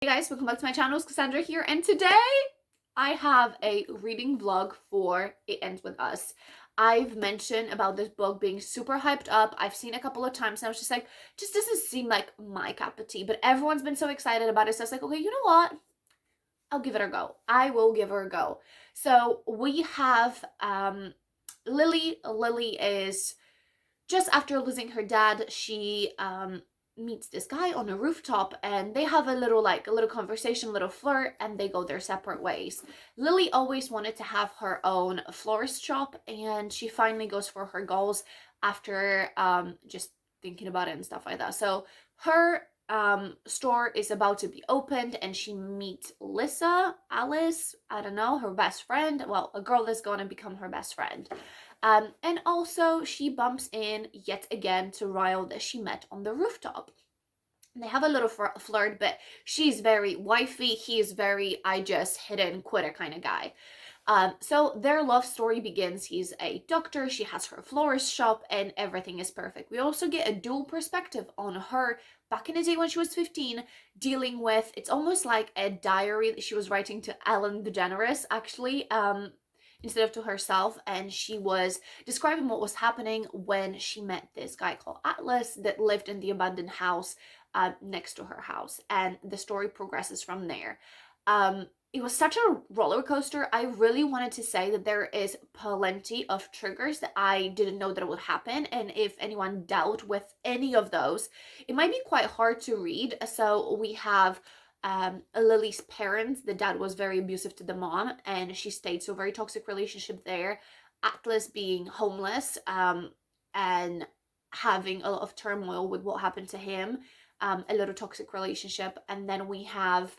Hey guys, welcome back to my channel. It's Cassandra here, and today I have a reading vlog for It Ends With Us. I've mentioned about this book being super hyped up. I've seen it a couple of times and I was just like, just doesn't seem like my cup of tea, but everyone's been so excited about it, so I was like, okay, you know what? I'll give it a go. I will give her a go. So we have Lily. Lily is just after losing her dad. She meets this guy on a rooftop and they have a little conversation, a little flirt, and they go their separate ways. Lily always wanted to have her own florist shop, and she finally goes for her goals after just thinking about it and stuff like that. So her store is about to be opened and she meets Alice, I don't know, her best friend. Well, a girl that's going to become her best friend. And also she bumps in yet again to Ryle that she met on the rooftop. They have a little flirt, but she's very wifey. He's very I just hit it and quit it kind of guy. So their love story begins. He's a doctor, she has her florist shop, and everything is perfect. We also get a dual perspective on her back in the day when she was 15, dealing with, it's almost like a diary that she was writing to Ellen DeGeneres, actually, instead of to herself, and she was describing what was happening when she met this guy called Atlas that lived in the abandoned house next to her house, and the story progresses from there. It was such a roller coaster. I really wanted to say that there is plenty of triggers that I didn't know that would happen, and if anyone dealt with any of those, it might be quite hard to read. So we have Lily's parents. The dad was very abusive to the mom, and she stayed, so very toxic relationship there. Atlas being homeless, and having a lot of turmoil with what happened to him, a little toxic relationship. And then we have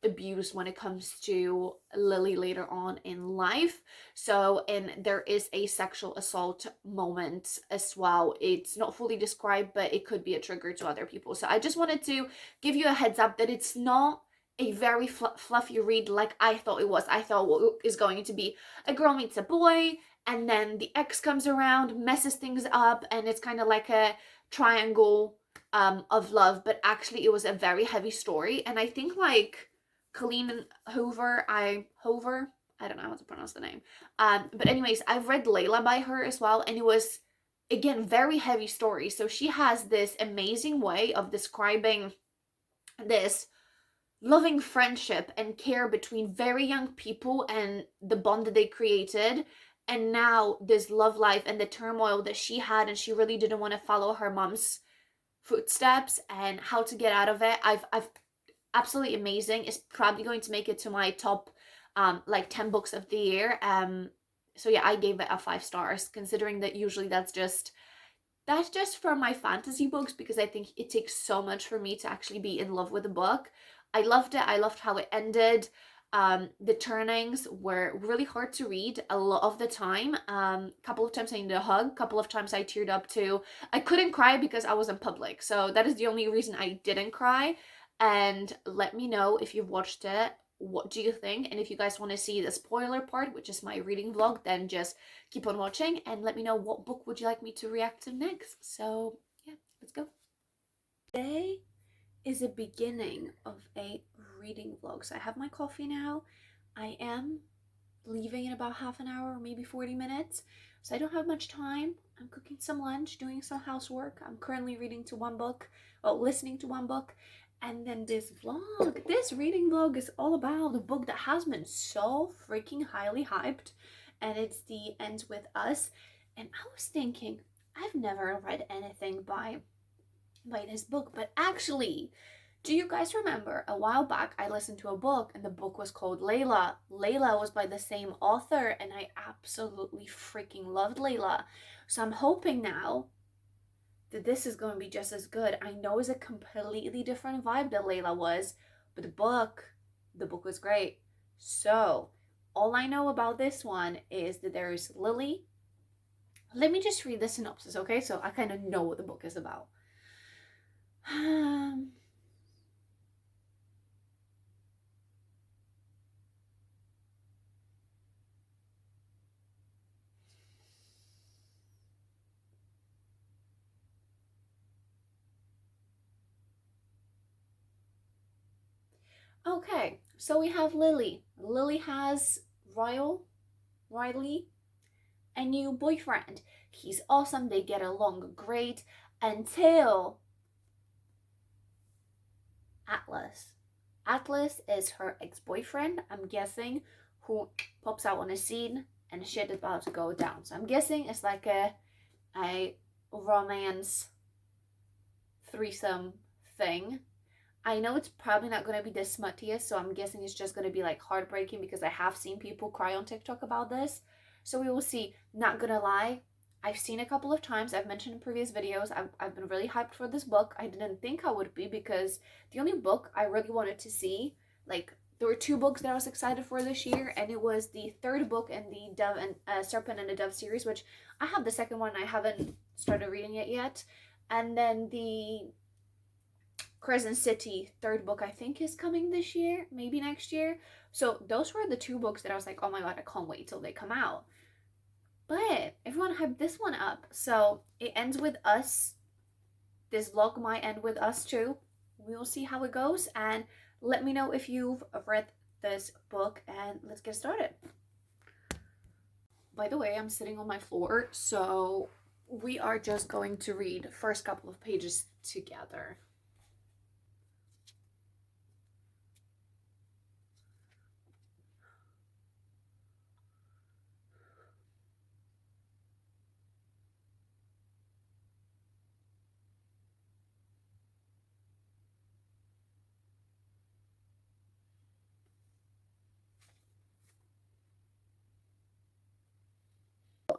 abuse when it comes to Lily later on in life. So, and there is a sexual assault moment as well. It's not fully described, but it could be a trigger to other people. So I just wanted to give you a heads up that it's not a very fluffy read like I thought it was. I thought what is going to be a girl meets a boy, and then the ex comes around, messes things up, and it's kind of like a triangle of love. But actually it was a very heavy story, and I think like Colleen Hoover, I don't know how to pronounce the name. But anyways, I've read Layla by her as well, and it was again very heavy story. So she has this amazing way of describing this loving friendship and care between very young people and the bond that they created, and now this love life and the turmoil that she had, and she really didn't want to follow her mom's footsteps and how to get out of it. I've absolutely amazing. It's probably going to make it to my top like 10 books of the year. So yeah, I gave it a 5 stars, considering that usually that's just for my fantasy books, because I think it takes so much for me to actually be in love with a book. I loved it. I loved how it ended. The turnings were really hard to read a lot of the time. Couple of times I needed a hug, couple of times I teared up too. I couldn't cry because I was in public, so that is the only reason I didn't cry. And let me know if you've watched it, what do you think? And if you guys want to see the spoiler part, which is my reading vlog, then just keep on watching and let me know what book would you like me to react to next. So yeah, let's go. Today is a beginning of a reading vlog. So I have my coffee now. I am leaving in about half an hour or maybe 40 minutes. So I don't have much time. I'm cooking some lunch, doing some housework. I'm currently reading to one book, well, listening to one book. And then this vlog, this reading vlog is all about a book that has been so freaking highly hyped, and it's The Ends With Us. And I was thinking, I've never read anything by this book, but actually, do you guys remember a while back I listened to a book and the book was called Layla? Layla was by the same author, and I absolutely freaking loved Layla. So I'm hoping now that this is going to be just as good. I know it's a completely different vibe that Layla was, but the book was great. So all I know about this one is that there is Lily. Let me just read the synopsis, okay? So I kind of know what the book is about. Okay, so we have Lily. Lily has Riley, a new boyfriend. He's awesome, they get along great until Atlas. Atlas is her ex-boyfriend, I'm guessing, who pops out on a scene and shit is about to go down. So I'm guessing it's like a romance threesome thing. I know it's probably not going to be the smuttiest, so I'm guessing it's just going to be like heartbreaking because I have seen people cry on TikTok about this. So we will see. Not gonna lie, I've seen a couple of times. I've mentioned in previous videos, I've been really hyped for this book. I didn't think I would be because the only book I really wanted to see, like, there were two books that I was excited for this year, and it was the third book in the Dove and Serpent and the Dove series, which I have the second one. I haven't started reading it yet, and then the Crescent City third book I think is coming this year, maybe next year. So those were the two books that I was like, oh my god, I can't wait till they come out. But everyone hyped this one up. So it ends with us. This vlog might end with us too. We'll see how it goes, and let me know if you've read this book, and let's get started. By the way, I'm sitting on my floor, so we are just going to read the first couple of pages together.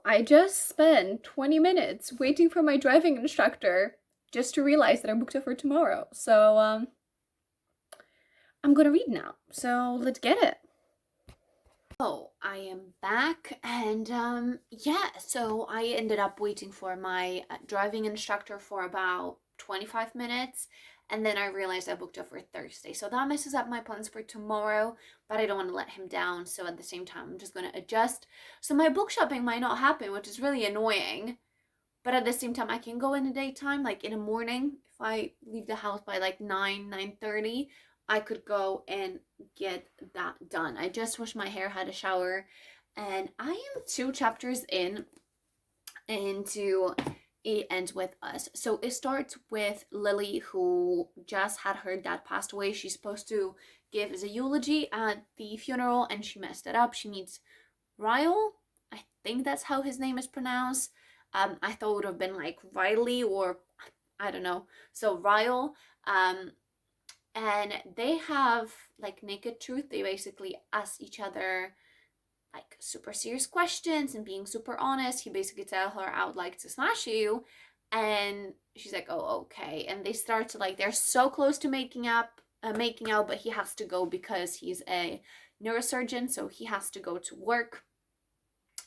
I just spent 20 minutes waiting for my driving instructor just to realize that I booked it for tomorrow. So, I'm gonna read now. So, let's get it. Oh, I am back, and yeah, so I ended up waiting for my driving instructor for about 25 minutes, and then I realized I booked it for Thursday. So that messes up my plans for tomorrow, but I don't want to let him down. So at the same time, I'm just going to adjust. So my book shopping might not happen, which is really annoying. But at the same time, I can go in the daytime, like in the morning. If I leave the house by like 9:30, I could go and get that done. I just washed my hair, had a shower, and I am 2 chapters into It Ends With Us. So it starts with Lily, who just had her dad passed away. She's supposed to give as a eulogy at the funeral, and she messed it up. She meets Ryle. I think that's how his name is pronounced. I thought it would have been like Riley, or I don't know. So Ryle, and they have like naked truth. They basically ask each other like super serious questions and being super honest. He basically tell her, I would like to smash you, and she's like, oh, okay. And they start to like, they're so close to making out, but he has to go because he's a neurosurgeon, so he has to go to work.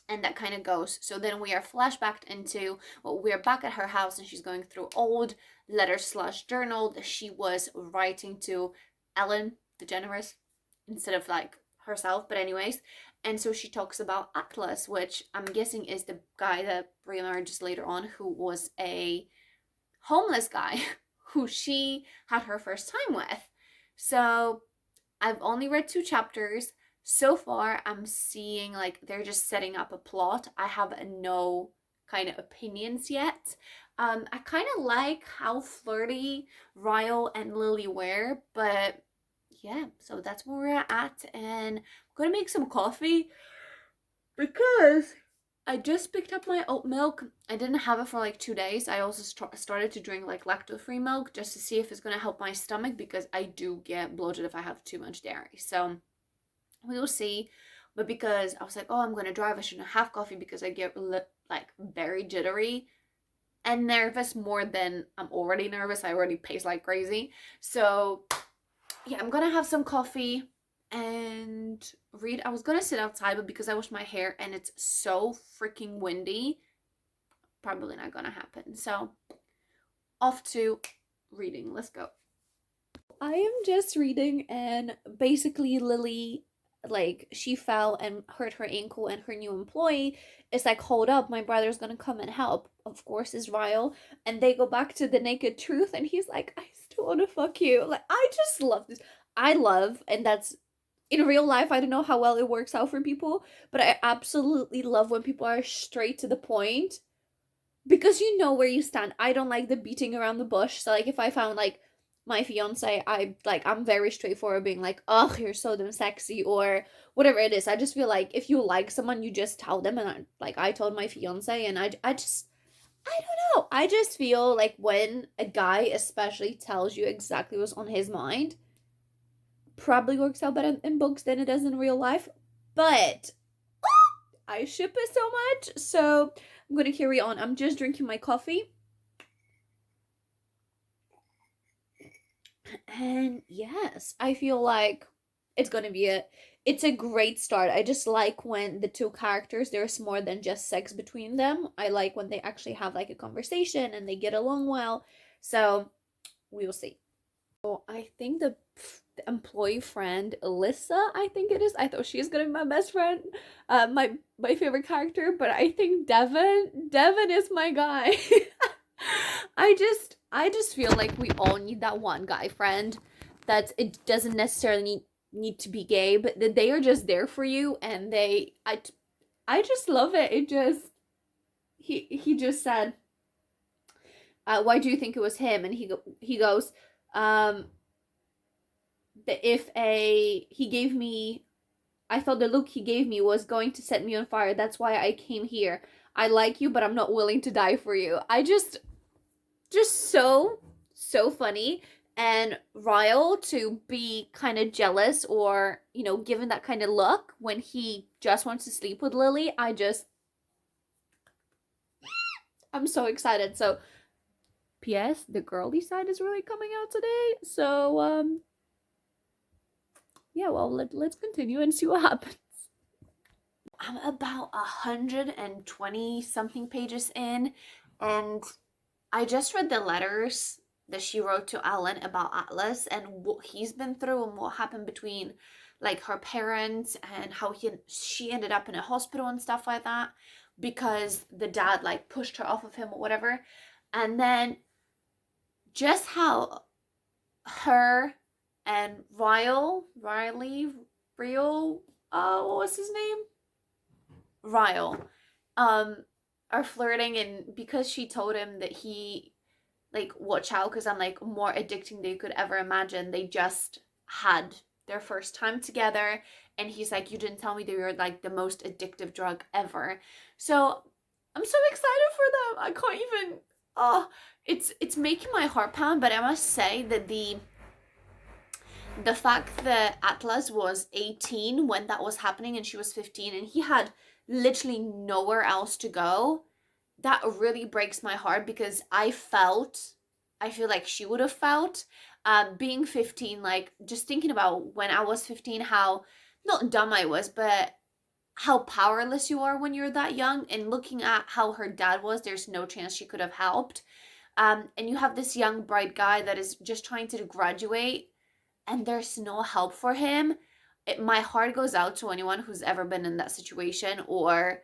And that kind of goes. So then we are flashbacked into, well, we're back at her house, and she's going through old letters / journal that she was writing to Ellen DeGeneres instead of like herself, but anyways. And so she talks about Atlas, which I'm guessing is the guy that reemerges later on, who was a homeless guy who she had her first time with. So I've only read 2 chapters. So far, I'm seeing like they're just setting up a plot. I have no kind of opinions yet. I kind of like how flirty Ryle and Lily were, but yeah, so that's where we're at, and I'm gonna make some coffee because I just picked up my oat milk. I didn't have it for like 2 days. I also started to drink like lactose-free milk just to see if it's gonna help my stomach, because I do get bloated if I have too much dairy. So we will see. But because I was like, oh, I'm gonna drive, I shouldn't have coffee because I get like very jittery and nervous, more than I'm already nervous. I already pace like crazy. So yeah, I'm gonna have some coffee and read. I was gonna sit outside, but because I wash my hair and it's so freaking windy, probably not gonna happen. So off to reading. Let's go. I am just reading, and basically Lily, like, she fell and hurt her ankle, and her new employee is like, hold up, my brother's gonna come and help. Of course, is Ryle. And they go back to the naked truth, and he's like, I still wanna fuck you. Like, I just love this. I love, and that's in real life, I don't know how well it works out for people, but I absolutely love when people are straight to the point because you know where you stand. I don't like the beating around the bush. So like if I found like my fiance, I'm very straightforward being like, "Oh, you're so damn sexy," or whatever it is. I just feel like if you like someone, you just tell them, and I told my fiance, and I just I don't know. I just feel like when a guy especially tells you exactly what's on his mind, probably works out better in books than it does in real life. But I ship it so much. So I'm gonna carry on. I'm just drinking my coffee. And yes, I feel like it's gonna be it's a great start. I just like when the two characters, there's more than just sex between them. I like when they actually have like a conversation and they get along well. So we will see. Oh, I think the employee friend Alyssa, I think it is. I thought she was gonna be my best friend, my favorite character, but I think Devin is my guy. I just feel like we all need that one guy friend that it doesn't necessarily need to be gay, but that they are just there for you, and I just love it. It just he just said, "Why do you think it was him?" And he goes, um, that if a he gave me, I thought the look he gave me was going to set me on fire. That's why I came here. I like you, but I'm not willing to die for you. I just so funny. And Ryle to be kind of jealous or, given that kind of look when he just wants to sleep with Lily. I'm so excited. So, P.S. the girly side is really coming out today. So, yeah, well, let's continue and see what happens. I'm about 120 something pages in, and I just read the letters that she wrote to Alan about Atlas and what he's been through and what happened between like her parents and how she ended up in a hospital and stuff like that because the dad like pushed her off of him or whatever. And then just how her and Real, what was his name? Ryle, um, are flirting, and because she told him that he like watch out because I'm like more addicting than you could ever imagine. They just had their first time together, and he's like, "You didn't tell me that you're like the most addictive drug ever." So I'm so excited for them. I can't even. Oh, it's making my heart pound. But I must say that the fact that Atlas was 18 when that was happening and she was 15 and he had literally nowhere else to go, that really breaks my heart because I feel like she would have felt, being 15, like just thinking about when I was 15, how not dumb I was, but how powerless you are when you're that young, and looking at how her dad was, there's no chance she could have helped. And you have this young bright guy that is just trying to graduate and there's no help for him. My heart goes out to anyone who's ever been in that situation, or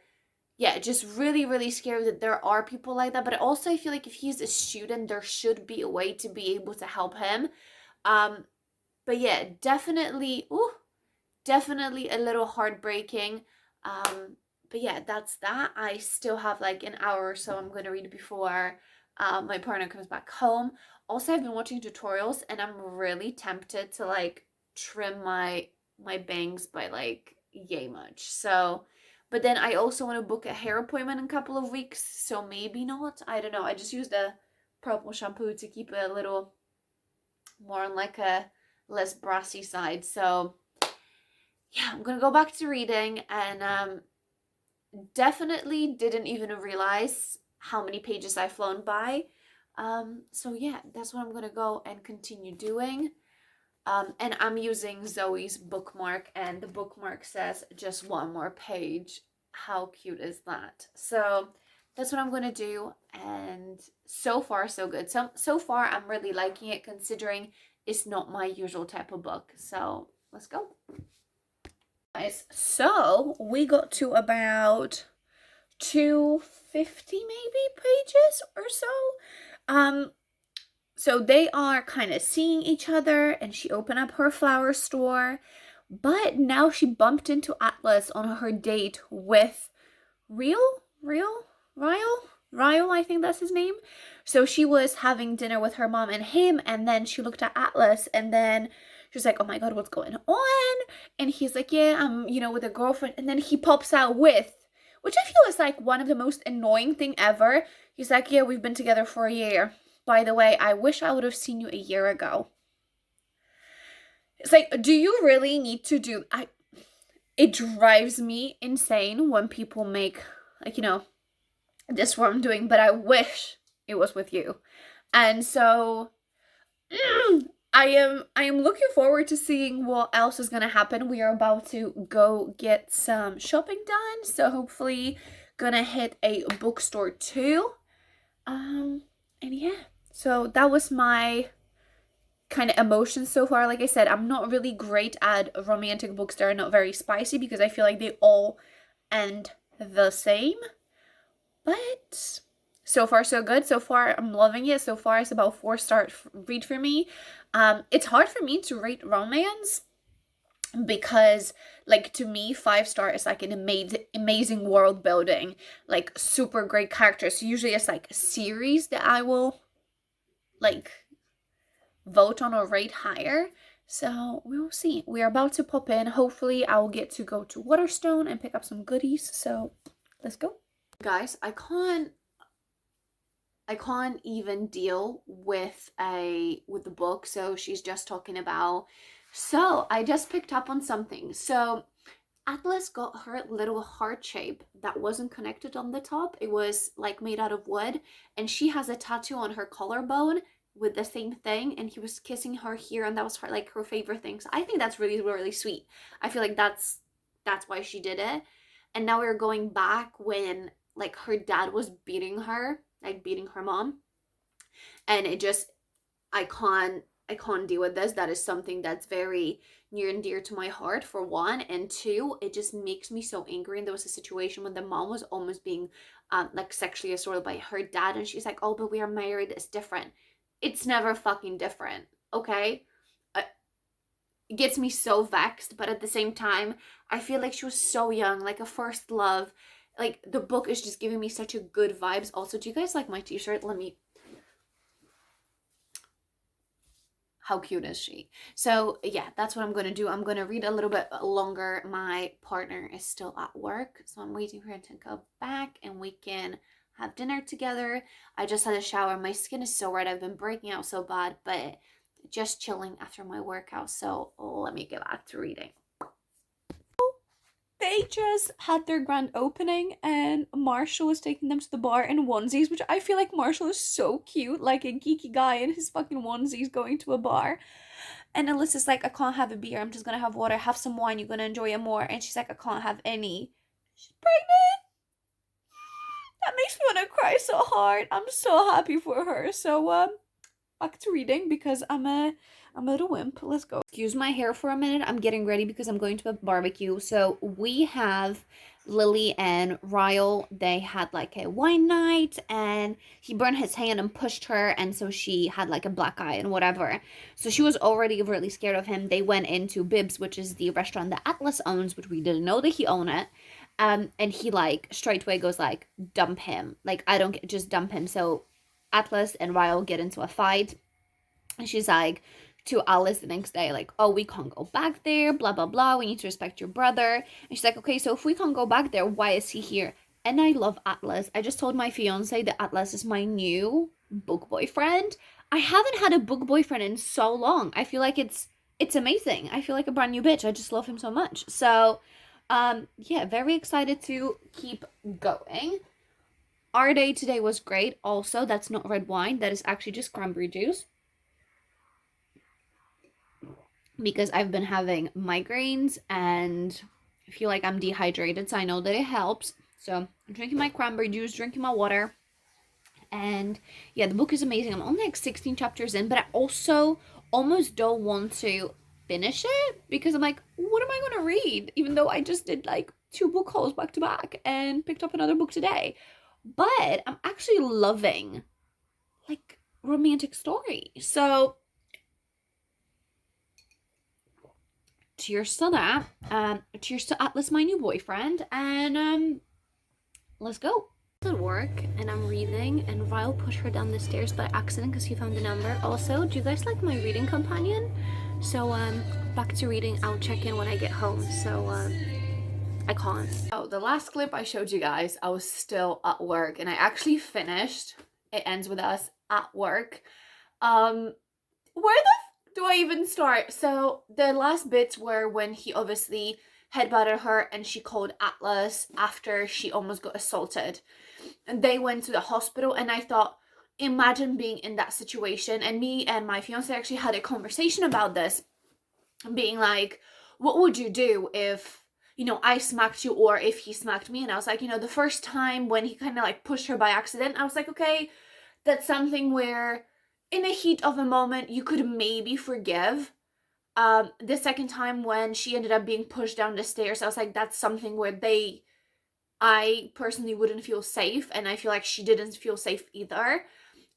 yeah, just really, really scary that there are people like that. But also, I feel like if he's a student, there should be a way to be able to help him. Um, but yeah, definitely a little heartbreaking. But yeah, that's that. I still have like an hour or so I'm gonna read before my partner comes back home. Also, I've been watching tutorials and I'm really tempted to like trim my bangs by like yay much. So, but then I also want to book a hair appointment in a couple of weeks, so maybe not. I don't know. I just used a purple shampoo to keep it a little more on like a less brassy side. So, yeah, I'm gonna go back to reading, and definitely didn't even realize how many pages I've flown by. So yeah, that's what I'm gonna go and continue doing. And I'm using Zoe's bookmark, and the bookmark says just one more page. How cute is that? So that's what I'm gonna do, and so far so good. So far I'm really liking it considering it's not my usual type of book. So let's go. Guys, so we got to about 250 maybe pages or so. Um So they are kind of seeing each other, and she opened up her flower store. But now she bumped into Atlas on her date with Ryle, I think that's his name. So she was having dinner with her mom and him, and then she looked at Atlas, and then she was like, oh my god, what's going on? And he's like, yeah, I'm, with a girlfriend. And then he pops out with, which I feel is like one of the most annoying thing ever. He's like, yeah, we've been together for a year. By the way, I wish I would have seen you a year ago. It's like, do you really need to do it drives me insane when people make, like, this what I'm doing, but I wish it was with you. And so I am looking forward to seeing what else is gonna happen. We are about to go get some shopping done, so hopefully gonna hit a bookstore too. And yeah, so that was my kind of emotions so far. Like I said, I'm not really great at romantic books that are not very spicy because I feel like they all end the same. But so far so good. So far I'm loving it. So far it's about 4-star read for me. It's hard for me to rate romance because, like, to me 5-star is like an amazing world building, like super great characters. So usually it's like a series that I will like vote on or rate higher. So we will see. We are about to pop in. Hopefully I will get to go to Waterstone and pick up some goodies. So let's go. Guys, I can't even deal with the book. So she's just talking about, so I just picked up on something. So Atlas got her little heart shape that wasn't connected on the top. It was like made out of wood, and she has a tattoo on her collarbone with the same thing, and he was kissing her here, and that was her favorite thing. So I think that's really, really sweet. I feel like that's why she did it. And now we're going back when like her dad was beating her, like beating her mom, and it just, I can't deal with this. That is something that's very near and dear to my heart, for one. And two, it just makes me so angry. And there was a situation when the mom was almost being like sexually assaulted by her dad, and she's like, oh, but we are married, it's different. It's never fucking different, okay? It gets me so vexed, but at the same time, I feel like she was so young, like a first love. Like, the book is just giving me such a good vibes. Also, do you guys like my t-shirt? How cute is she? So yeah, that's what I'm gonna do. I'm gonna read a little bit longer. My partner is still at work, so I'm waiting for him to go back and we can have dinner together. I just had a shower. My skin is so red. I've been breaking out so bad, but just chilling after my workout. So let me get back to reading. They just had their grand opening, and Marshall was taking them to the bar in onesies, which I feel like Marshall is so cute, like a geeky guy in his fucking onesies going to a bar. And Alyssa's like, I can't have a beer, I'm just gonna have water. Have some wine, you're gonna enjoy it more. And she's like, I can't have any. She's pregnant. That makes me want to cry so hard. I'm so happy for her. So back to reading because I'm a little wimp. Let's go. Excuse my hair for a minute. I'm getting ready because I'm going to a barbecue. So we have Lily and Ryle. They had like a wine night, and he burned his hand and pushed her, and so she had like a black eye and whatever. So she was already really scared of him. They went into Bibs, which is the restaurant that Atlas owns, which we didn't know that he owned it. And he like straight away goes like, dump him. Like, I don't just dump him. So Atlas and Ryle get into a fight, and she's like to Alice the next day, like, oh, we can't go back there, blah blah blah, we need to respect your brother. And she's like, okay, so if we can't go back there, why is he here? And I love Atlas. I just told my fiance that Atlas is my new book boyfriend. I haven't had a book boyfriend in so long. I feel like it's amazing. I feel like a brand new bitch. I just love him so much. So yeah, very excited to keep going. Our day today was great. Also, that's not red wine, that is actually just cranberry juice, because I've been having migraines and I feel like I'm dehydrated, so I know that it helps. So I'm drinking my cranberry juice, drinking my water, and yeah, the book is amazing. I'm only like 16 chapters in, but I also almost don't want to finish it because I'm like, what am I going to read? Even though I just did like 2 book hauls back to back and picked up another book today. But I'm actually loving like romantic story. So cheers to that. Cheers to Atlas, my new boyfriend, and let's go. At work, and I'm reading, and Ryle pushed her down the stairs by accident because he found the number. Also, do you guys like my reading companion? So back to reading. I'll check in when I get home. So I call him. Oh, the last clip I showed you guys, I was still at work, and I actually finished. It ends with us at work. Where the do I even start? So the last bits were when he obviously headbutted her and she called Atlas after she almost got assaulted. And they went to the hospital, and I thought, imagine being in that situation. And me and my fiance actually had a conversation about this, being like, what would you do if, you know, I smacked you or if he smacked me? And I was like, you know, the first time when he kind of like pushed her by accident, I was like, okay, that's something where in the heat of a moment you could maybe forgive. The second time when she ended up being pushed down the stairs, I was like, that's something where I personally wouldn't feel safe, and I feel like she didn't feel safe either.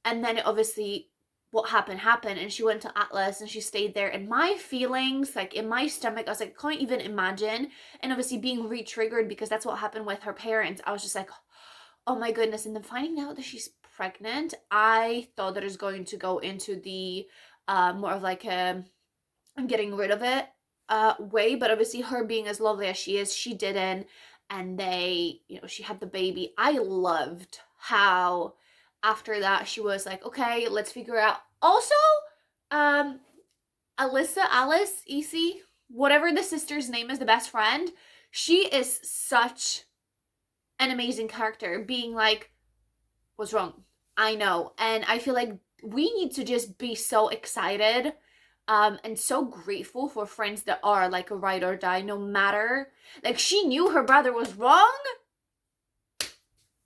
And then obviously what happened, and she went to Atlas and she stayed there, and my feelings, like in my stomach, I was like, I can't even imagine. And obviously being re-triggered because that's what happened with her parents, I was just like, oh my goodness. And then finding out that she's pregnant, I thought that it was going to go into the more of like a I'm getting rid of it way, but obviously her being as lovely as she is, she didn't. And they, you know, she had the baby. I loved how after that she was like, okay, let's figure out. Also, um Alice, EC, whatever the sister's name is, the best friend, she is such an amazing character, being like, what's wrong? I know. And I feel like we need to just be so excited and so grateful for friends that are like a ride or die, no matter. Like, she knew her brother was wrong,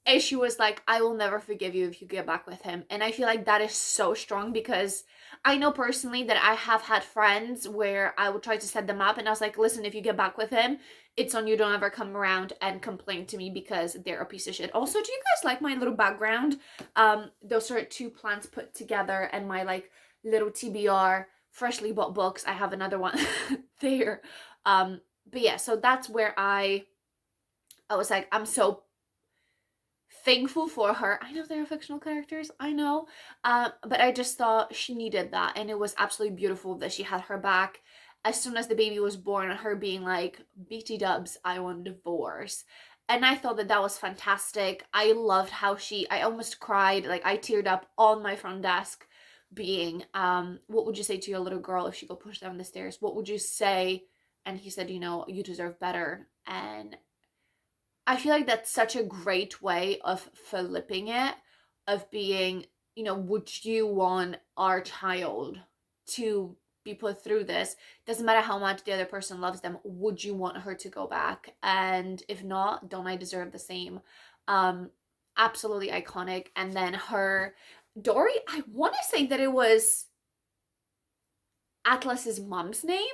and she was like, I will never forgive you if you get back with him. And I feel like that is so strong, because I know personally that I have had friends where I would try to set them up, and I was like, listen, if you get back with him, it's on you. Don't ever come around and complain to me because they're a piece of shit. Also, do you guys like my little background? Those are two plants put together, and my like little TBR freshly bought books. I have another one there. But yeah, so that's where I was like, I'm so thankful for her. I know they're fictional characters, I know, but I just thought she needed that, and it was absolutely beautiful that she had her back as soon as the baby was born, her being like, BT dubs, I want divorce. And I thought that that was fantastic. I loved how I almost cried, like I teared up on my front desk, being, what would you say to your little girl if she got pushed down the stairs? What would you say? And he said, you know, you deserve better. And I feel like that's such a great way of flipping it, of being, you know, would you want our child to be put through this? Doesn't matter how much the other person loves them, would you want her to go back? And if not, don't I deserve the same? Um, Absolutely iconic. And then her Dory, I want to say that it was Atlas's mom's name,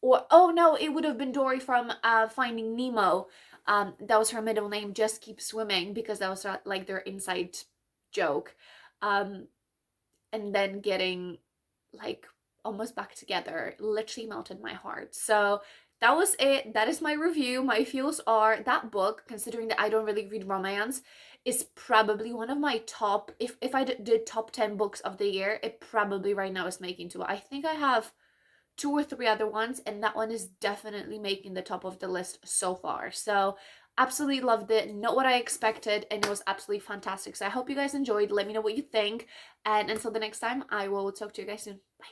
or oh no, it would have been Dory from Finding Nemo. That was her middle name. Just keep swimming, because that was like their inside joke. Um, and then getting like almost back together literally melted my heart. So that was it. That is my review. My feels are that book, considering that I don't really read romance, is probably one of my top, if I did top 10 books of the year, it probably right now is making two. I think I have two or three other ones, and that one is definitely making the top of the list so far. So absolutely loved it, not what I expected, and it was absolutely fantastic. So I hope you guys enjoyed. Let me know what you think, and until the next time, I will talk to you guys soon. Bye.